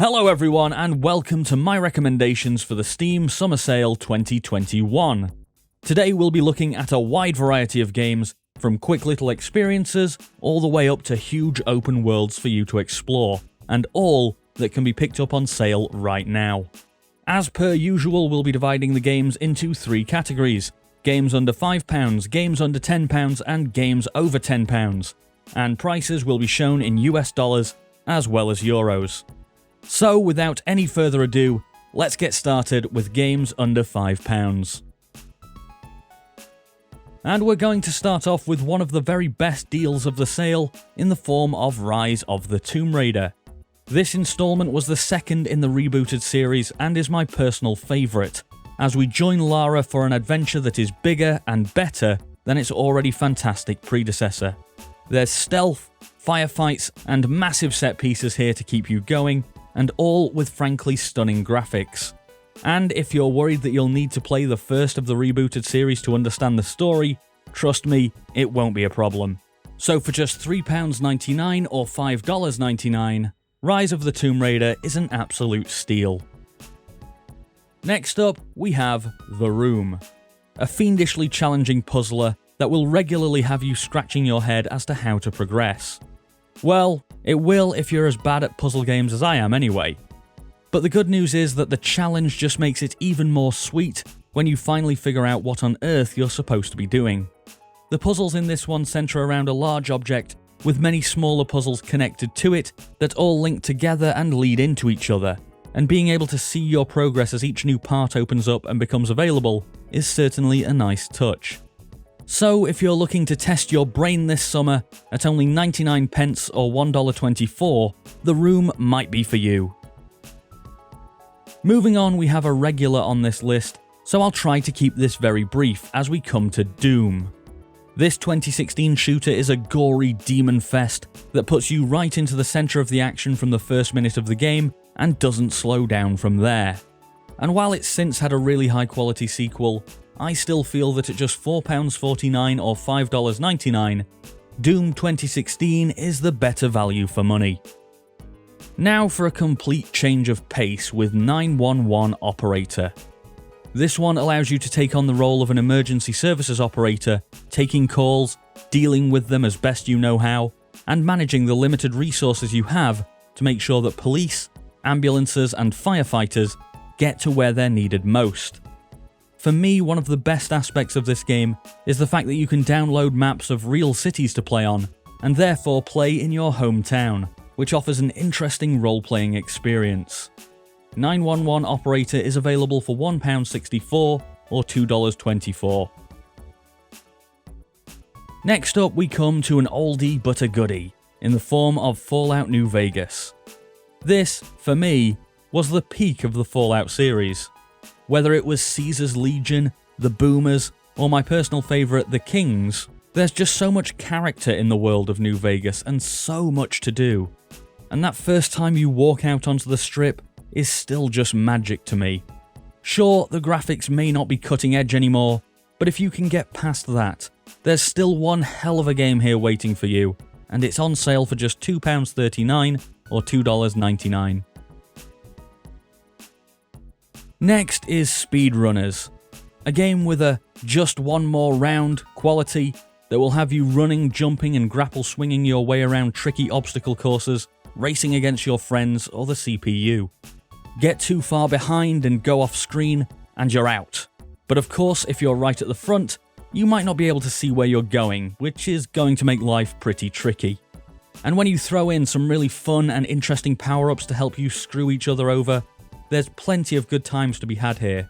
Hello everyone and welcome to my recommendations for the Steam Summer Sale 2021. Today we'll be looking at a wide variety of games, from quick little experiences all the way up to huge open worlds for you to explore, and all that can be picked up on sale right now. As per usual, we'll be dividing the games into three categories: games under £5, games under £10 and games over £10, and prices will be shown in US dollars as well as euros. So without any further ado, let's get started with games under £5. And we're going to start off with one of the very best deals of the sale in the form of Rise of the Tomb Raider. This installment was the second in the rebooted series and is my personal favourite, as we join Lara for an adventure that is bigger and better than its already fantastic predecessor. There's stealth, firefights and massive set pieces here to keep you going, and all with frankly stunning graphics. And if you're worried that you'll need to play the first of the rebooted series to understand the story, trust me, it won't be a problem. So for just £3.99 or $5.99, Rise of the Tomb Raider is an absolute steal. Next up, we have The Room, a fiendishly challenging puzzler that will regularly have you scratching your head as to how to progress. Well, it will if you're as bad at puzzle games as I am anyway. But the good news is that the challenge just makes it even more sweet when you finally figure out what on earth you're supposed to be doing. The puzzles in this one centre around a large object with many smaller puzzles connected to it that all link together and lead into each other, and being able to see your progress as each new part opens up and becomes available is certainly a nice touch. So if you're looking to test your brain this summer at only 99 pence or $1.24, The Room might be for you. Moving on, we have a regular on this list, so I'll try to keep this very brief as we come to Doom. This 2016 shooter is a gory demon fest that puts you right into the centre of the action from the first minute of the game and doesn't slow down from there. And while it's since had a really high quality sequel, I still feel that at just £4.49 or $5.99, Doom 2016 is the better value for money. Now for a complete change of pace with 911 Operator. This one allows you to take on the role of an emergency services operator, taking calls, dealing with them as best you know how, and managing the limited resources you have to make sure that police, ambulances and firefighters get to where they're needed most. For me, one of the best aspects of this game is the fact that you can download maps of real cities to play on, and therefore play in your hometown, which offers an interesting role-playing experience. 911 Operator is available for £1.64 or $2.24. Next up, we come to an oldie but a goodie, in the form of Fallout New Vegas. This, for me, was the peak of the Fallout series. Whether it was Caesar's Legion, the Boomers, or my personal favourite, the Kings, there's just so much character in the world of New Vegas and so much to do. And that first time you walk out onto the strip is still just magic to me. Sure, the graphics may not be cutting edge anymore, but if you can get past that, there's still one hell of a game here waiting for you, and it's on sale for just £2.39 or $2.99. Next is Speedrunners, a game with a just one more round quality that will have you running, jumping and grapple swinging your way around tricky obstacle courses, racing against your friends or the CPU. Get too far behind and go off screen and you're out. But of course, if you're right at the front, you might not be able to see where you're going, which is going to make life pretty tricky. And when you throw in some really fun and interesting power-ups to help you screw each other over, there's plenty of good times to be had here.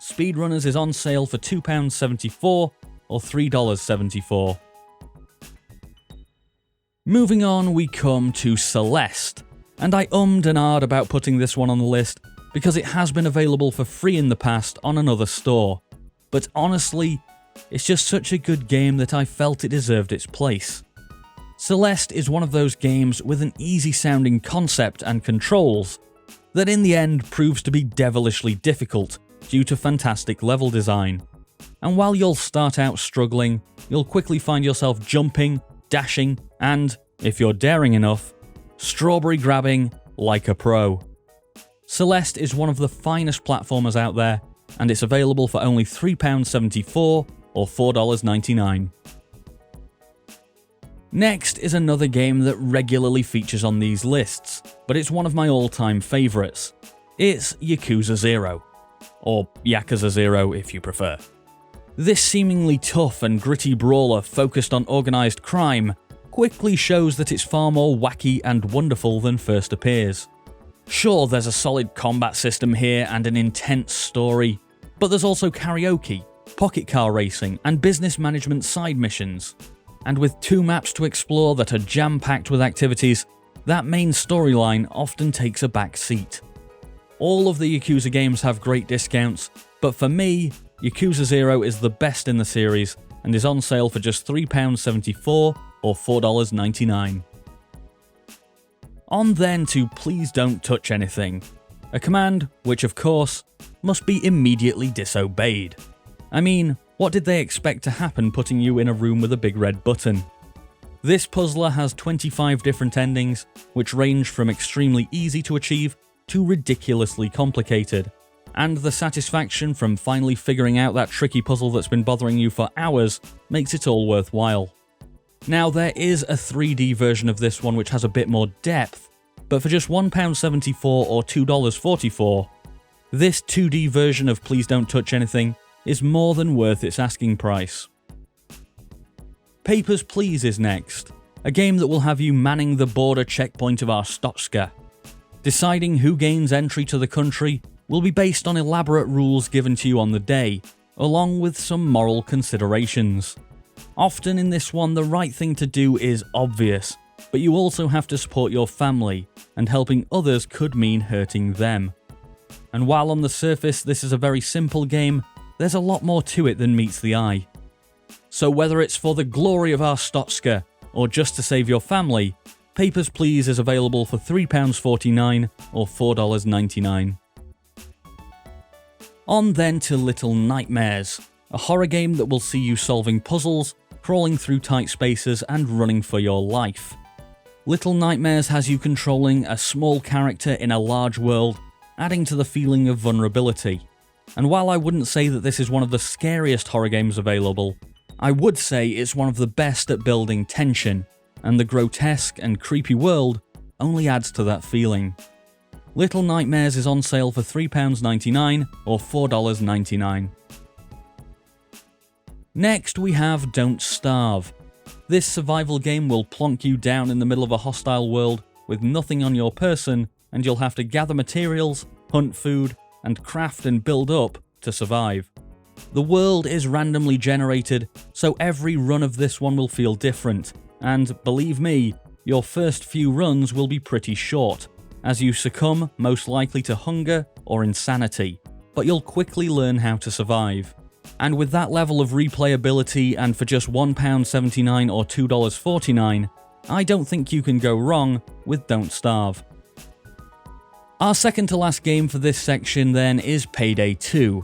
Speedrunners is on sale for £2.74 or $3.74. Moving on, we come to Celeste, and I ummed and ahed about putting this one on the list because it has been available for free in the past on another store. But honestly, it's just such a good game that I felt it deserved its place. Celeste is one of those games with an easy-sounding concept and controls that in the end proves to be devilishly difficult due to fantastic level design. And while you'll start out struggling, you'll quickly find yourself jumping, dashing, and, if you're daring enough, strawberry grabbing like a pro. Celeste is one of the finest platformers out there, and it's available for only £3.74 or $4.99. Next is another game that regularly features on these lists, but it's one of my all-time favourites. It's Yakuza Zero, or Yakuza Zero if you prefer. This seemingly tough and gritty brawler focused on organised crime quickly shows that it's far more wacky and wonderful than first appears. Sure, there's a solid combat system here and an intense story, but there's also karaoke, pocket car racing, and business management side missions. And with 2 maps to explore that are jam-packed with activities, that main storyline often takes a back seat. All of the Yakuza games have great discounts, but for me, Yakuza Zero is the best in the series and is on sale for just £3.74 or $4.99. On then to Please Don't Touch Anything, a command which of course must be immediately disobeyed. I mean, what did they expect to happen putting you in a room with a big red button? This puzzler has 25 different endings, which range from extremely easy to achieve to ridiculously complicated, and the satisfaction from finally figuring out that tricky puzzle that's been bothering you for hours makes it all worthwhile. Now, there is a 3D version of this one which has a bit more depth, but for just £1.74 or $2.44, this 2D version of Please Don't Touch Anything is more than worth its asking price. Papers, Please is next, a game that will have you manning the border checkpoint of Arstotzka. Deciding who gains entry to the country will be based on elaborate rules given to you on the day, along with some moral considerations. Often in this one, the right thing to do is obvious, but you also have to support your family, and helping others could mean hurting them. And while on the surface this is a very simple game, there's a lot more to it than meets the eye. So whether it's for the glory of Arstotzka or just to save your family, Papers, Please is available for £3.49 or $4.99. On then to Little Nightmares, a horror game that will see you solving puzzles, crawling through tight spaces and running for your life. Little Nightmares has you controlling a small character in a large world, adding to the feeling of vulnerability. And while I wouldn't say that this is one of the scariest horror games available, I would say it's one of the best at building tension, and the grotesque and creepy world only adds to that feeling. Little Nightmares is on sale for £3.99 or $4.99. Next we have Don't Starve. This survival game will plonk you down in the middle of a hostile world with nothing on your person, and you'll have to gather materials, hunt food, and craft and build up to survive. The world is randomly generated, so every run of this one will feel different, and believe me, your first few runs will be pretty short, as you succumb most likely to hunger or insanity, but you'll quickly learn how to survive. And with that level of replayability and for just £1.79 or $2.49, I don't think you can go wrong with Don't Starve. Our second to last game for this section then is Payday II,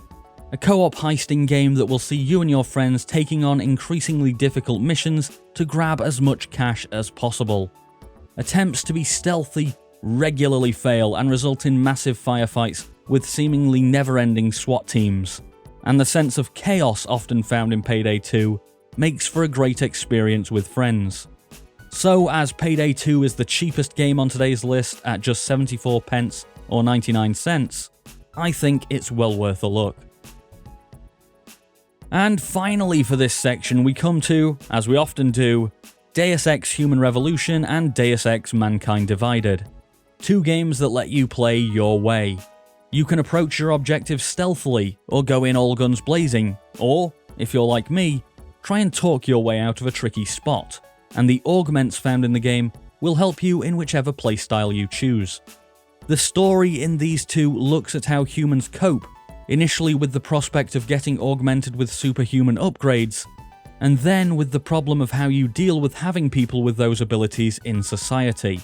a co-op heisting game that will see you and your friends taking on increasingly difficult missions to grab as much cash as possible. Attempts to be stealthy regularly fail and result in massive firefights with seemingly never-ending SWAT teams, and the sense of chaos often found in Payday 2 makes for a great experience with friends. So as Payday 2 is the cheapest game on today's list at just 74 pence or 99 cents, I think it's well worth a look. And finally for this section we come to, as we often do, Deus Ex Human Revolution and Deus Ex Mankind Divided. Two games that let you play your way. You can approach your objectives stealthily or go in all guns blazing, or, if you're like me, try and talk your way out of a tricky spot, and the augments found in the game will help you in whichever playstyle you choose. The story in these two looks at how humans cope, initially with the prospect of getting augmented with superhuman upgrades, and then with the problem of how you deal with having people with those abilities in society.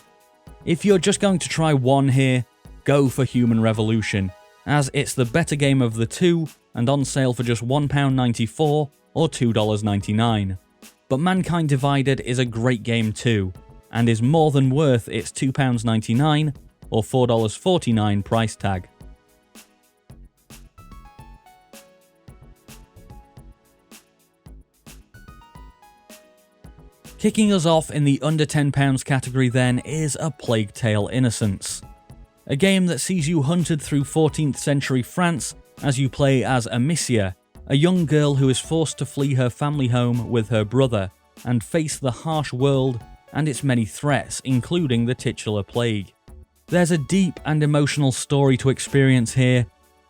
If you're just going to try one here, go for Human Revolution, as it's the better game of the two and on sale for just £1.94 or $2.99. But Mankind Divided is a great game too, and is more than worth its £2.99 or $4.49 price tag. Kicking us off in the under £10 category then is A Plague Tale: Innocence. A game that sees you hunted through 14th century France as you play as Amicia, a young girl who is forced to flee her family home with her brother and face the harsh world and its many threats, including the titular plague. There's a deep and emotional story to experience here,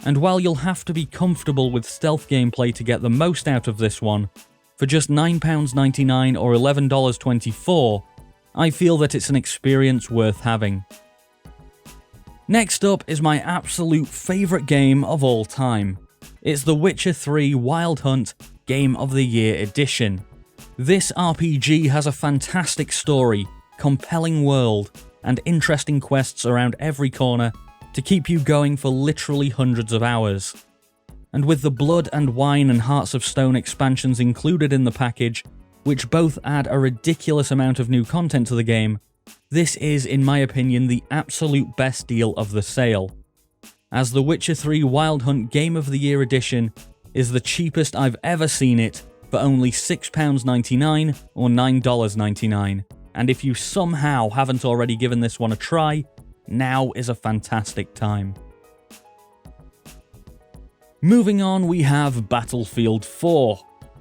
and while you'll have to be comfortable with stealth gameplay to get the most out of this one, for just £9.99 or $11.24, I feel that it's an experience worth having. Next up is my absolute favourite game of all time. It's The Witcher 3 Wild Hunt Game of the Year Edition. This RPG has a fantastic story, compelling world, and interesting quests around every corner to keep you going for literally hundreds of hours. And with the Blood and Wine and Hearts of Stone expansions included in the package, which both add a ridiculous amount of new content to the game, this is, in my opinion, the absolute best deal of the sale, as The Witcher 3 Wild Hunt Game of the Year Edition is the cheapest I've ever seen it for only £6.99 or $9.99, and if you somehow haven't already given this one a try, now is a fantastic time. Moving on, we have Battlefield 4,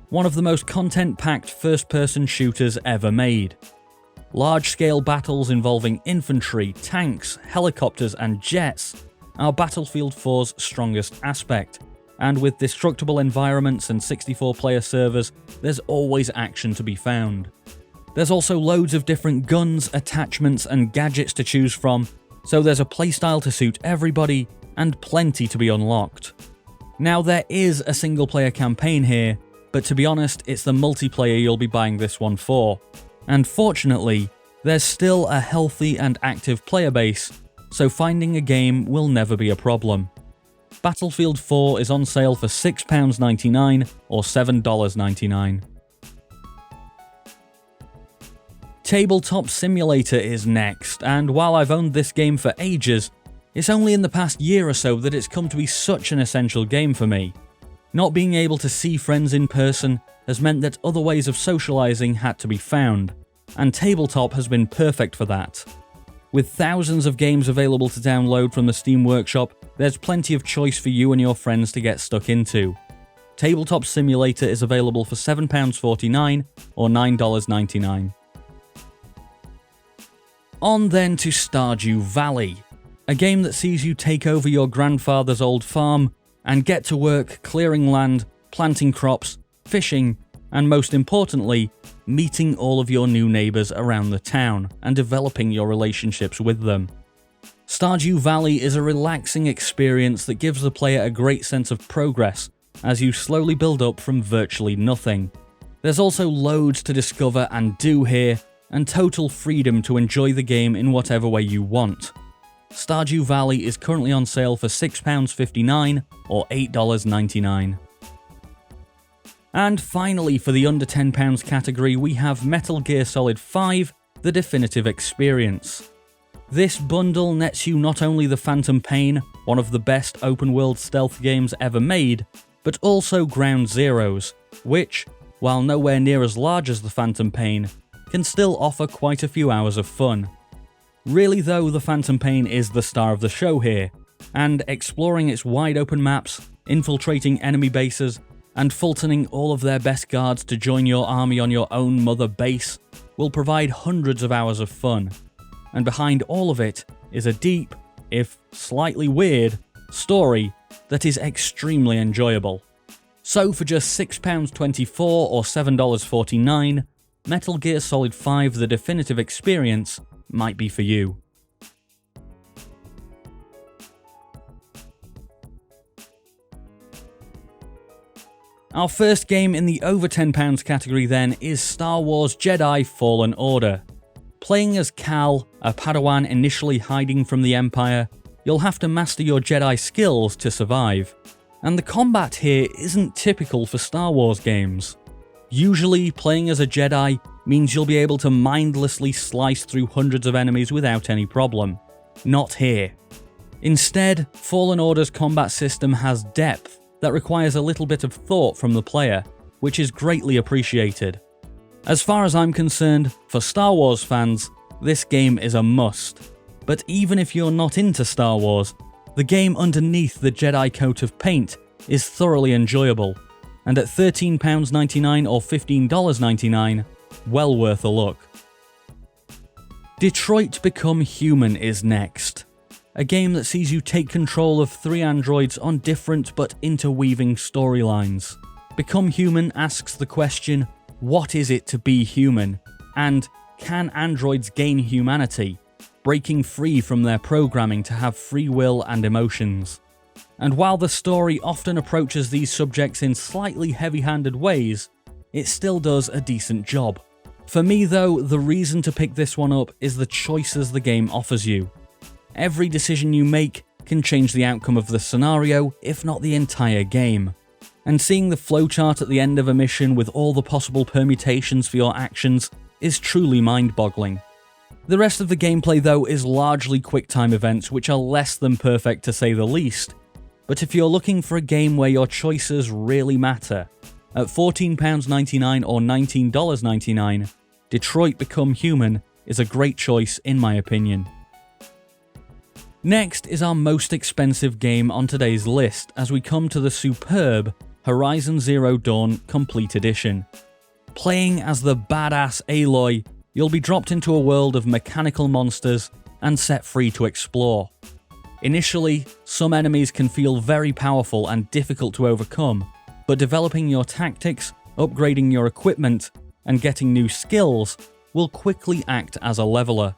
one of the most content-packed first-person shooters ever made. Large-scale battles involving infantry, tanks, helicopters and jets are Battlefield 4's strongest aspect, and with destructible environments and 64-player servers, there's always action to be found. There's also loads of different guns, attachments and gadgets to choose from, so there's a playstyle to suit everybody and plenty to be unlocked. Now, there is a single-player campaign here, but to be honest, it's the multiplayer you'll be buying this one for. And fortunately, there's still a healthy and active player base, so finding a game will never be a problem. Battlefield 4 is on sale for £6.99 or $7.99. Tabletop Simulator is next, and while I've owned this game for ages, it's only in the past year or so that it's come to be such an essential game for me. Not being able to see friends in person has meant that other ways of socialising had to be found, and Tabletop has been perfect for that. With thousands of games available to download from the Steam Workshop, there's plenty of choice for you and your friends to get stuck into. Tabletop Simulator is available for £7.49 or $9.99. On then to Stardew Valley, a game that sees you take over your grandfather's old farm and get to work clearing land, planting crops, fishing, and most importantly, meeting all of your new neighbours around the town and developing your relationships with them. Stardew Valley is a relaxing experience that gives the player a great sense of progress as you slowly build up from virtually nothing. There's also loads to discover and do here, and total freedom to enjoy the game in whatever way you want. Stardew Valley is currently on sale for £6.59 or $8.99. And finally, for the under £10 category, we have Metal Gear Solid 5: The Definitive Experience. This bundle nets you not only the Phantom Pain, one of the best open-world stealth games ever made, but also Ground Zeroes, which, while nowhere near as large as the Phantom Pain, can still offer quite a few hours of fun. Really though, the Phantom Pain is the star of the show here, and exploring its wide open maps, infiltrating enemy bases, and Fultoning all of their best guards to join your army on your own mother base will provide hundreds of hours of fun. And behind all of it is a deep, if slightly weird, story that is extremely enjoyable. So for just £6.24 or $7.49, Metal Gear Solid 5: The Definitive Experience might be for you. Our first game in the over £10 category then is Star Wars Jedi Fallen Order. Playing as Cal, a Padawan initially hiding from the Empire, you'll have to master your Jedi skills to survive. And the combat here isn't typical for Star Wars games. Usually, playing as a Jedi means you'll be able to mindlessly slice through hundreds of enemies without any problem. Not here. Instead, Fallen Order's combat system has depth that requires a little bit of thought from the player, which is greatly appreciated. As far as I'm concerned, for Star Wars fans, this game is a must. But even if you're not into Star Wars, the game underneath the Jedi coat of paint is thoroughly enjoyable, and at £13.99 or $15.99, well worth a look. Detroit Become Human is next. A game that sees you take control of 3 androids on different but interweaving storylines. Become Human asks the question, what is it to be human? And can androids gain humanity, breaking free from their programming to have free will and emotions? And while the story often approaches these subjects in slightly heavy-handed ways, it still does a decent job. For me though, the reason to pick this one up is the choices the game offers you. Every decision you make can change the outcome of the scenario, if not the entire game. And seeing the flowchart at the end of a mission with all the possible permutations for your actions is truly mind-boggling. The rest of the gameplay though is largely quick-time events which are less than perfect to say the least, but if you're looking for a game where your choices really matter, at £14.99 or $19.99, Detroit Become Human is a great choice in my opinion. Next is our most expensive game on today's list as we come to the superb Horizon Zero Dawn Complete Edition. Playing as the badass Aloy, you'll be dropped into a world of mechanical monsters and set free to explore. Initially, some enemies can feel very powerful and difficult to overcome, but developing your tactics, upgrading your equipment, and getting new skills will quickly act as a leveler.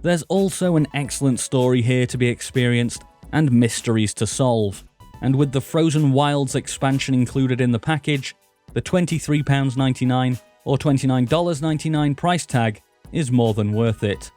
There's also an excellent story here to be experienced and mysteries to solve, and with the Frozen Wilds expansion included in the package, the £23.99 or $29.99 price tag is more than worth it.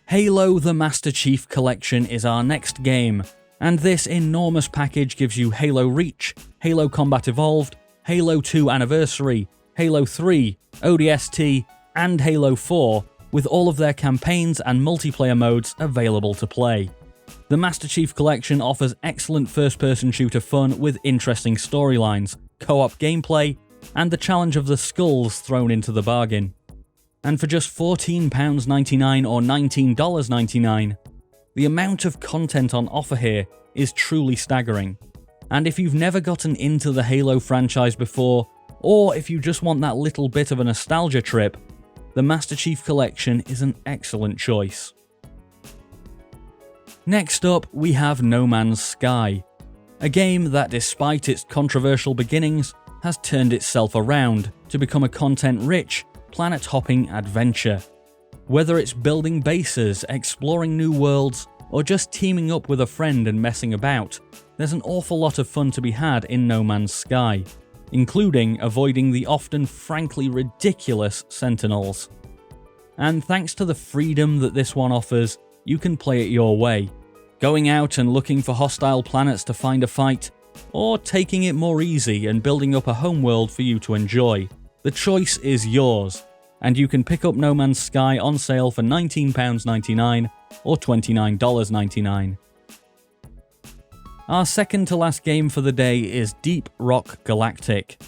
Halo the Master Chief Collection is our next game, and this enormous package gives you Halo Reach, Halo Combat Evolved, Halo 2 Anniversary, Halo 3, ODST, and Halo 4, with all of their campaigns and multiplayer modes available to play. The Master Chief Collection offers excellent first-person shooter fun with interesting storylines, co-op gameplay, and the challenge of the skulls thrown into the bargain. And for just £14.99 or $19.99, the amount of content on offer here is truly staggering. And if you've never gotten into the Halo franchise before, or if you just want that little bit of a nostalgia trip, the Master Chief Collection is an excellent choice. Next up, we have No Man's Sky, a game that despite its controversial beginnings, has turned itself around to become a content-rich, planet-hopping adventure. Whether it's building bases, exploring new worlds, or just teaming up with a friend and messing about, there's an awful lot of fun to be had in No Man's Sky, including avoiding the often frankly ridiculous Sentinels. And thanks to the freedom that this one offers, you can play it your way, going out and looking for hostile planets to find a fight, or taking it more easy and building up a homeworld for you to enjoy. The choice is yours, and you can pick up No Man's Sky on sale for £19.99 or $29.99. Our second to last game for the day is Deep Rock Galactic,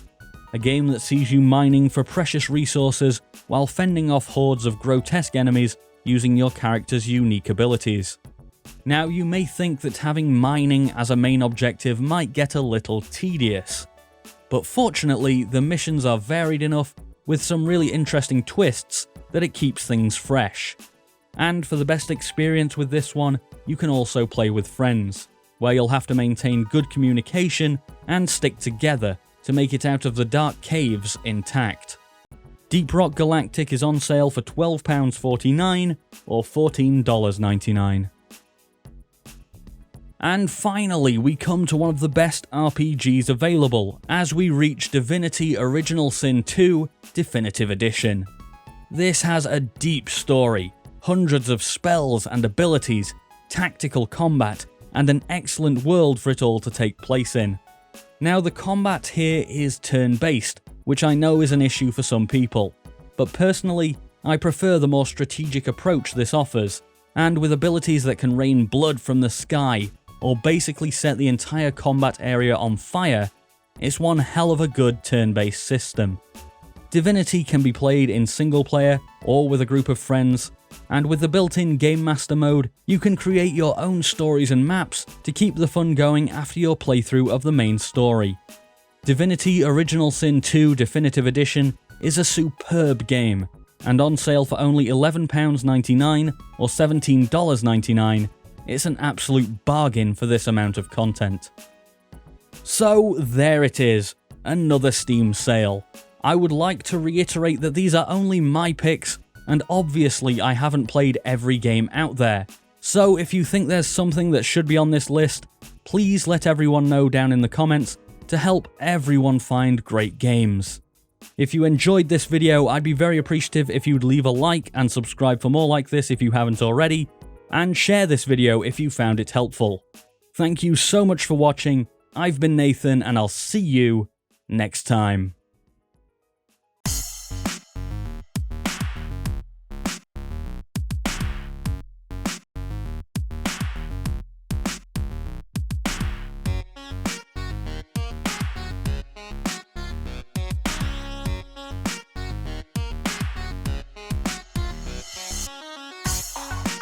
a game that sees you mining for precious resources while fending off hordes of grotesque enemies using your character's unique abilities. Now, you may think that having mining as a main objective might get a little tedious, but fortunately the missions are varied enough with some really interesting twists that it keeps things fresh. And for the best experience with this one, you can also play with friends, where you'll have to maintain good communication and stick together to make it out of the dark caves intact. Deep Rock Galactic is on sale for £12.49 or $14.99. And finally, we come to one of the best RPGs available as we reach Divinity Original Sin 2 Definitive Edition. This has a deep story, hundreds of spells and abilities, tactical combat, and an excellent world for it all to take place in. Now, the combat here is turn-based, which I know is an issue for some people, but personally, I prefer the more strategic approach this offers, and with abilities that can rain blood from the sky, or basically set the entire combat area on fire, it's one hell of a good turn-based system. Divinity can be played in single player or with a group of friends, and with the built-in Game Master mode, you can create your own stories and maps to keep the fun going after your playthrough of the main story. Divinity Original Sin 2 Definitive Edition is a superb game, and on sale for only £11.99 or $17.99, it's an absolute bargain for this amount of content. So there it is, another Steam sale. I would like to reiterate that these are only my picks, and obviously I haven't played every game out there. So if you think there's something that should be on this list, please let everyone know down in the comments to help everyone find great games. If you enjoyed this video, I'd be very appreciative if you'd leave a like and subscribe for more like this if you haven't already, and share this video if you found it helpful. Thank you so much for watching. I've been Nathan, and I'll see you next time.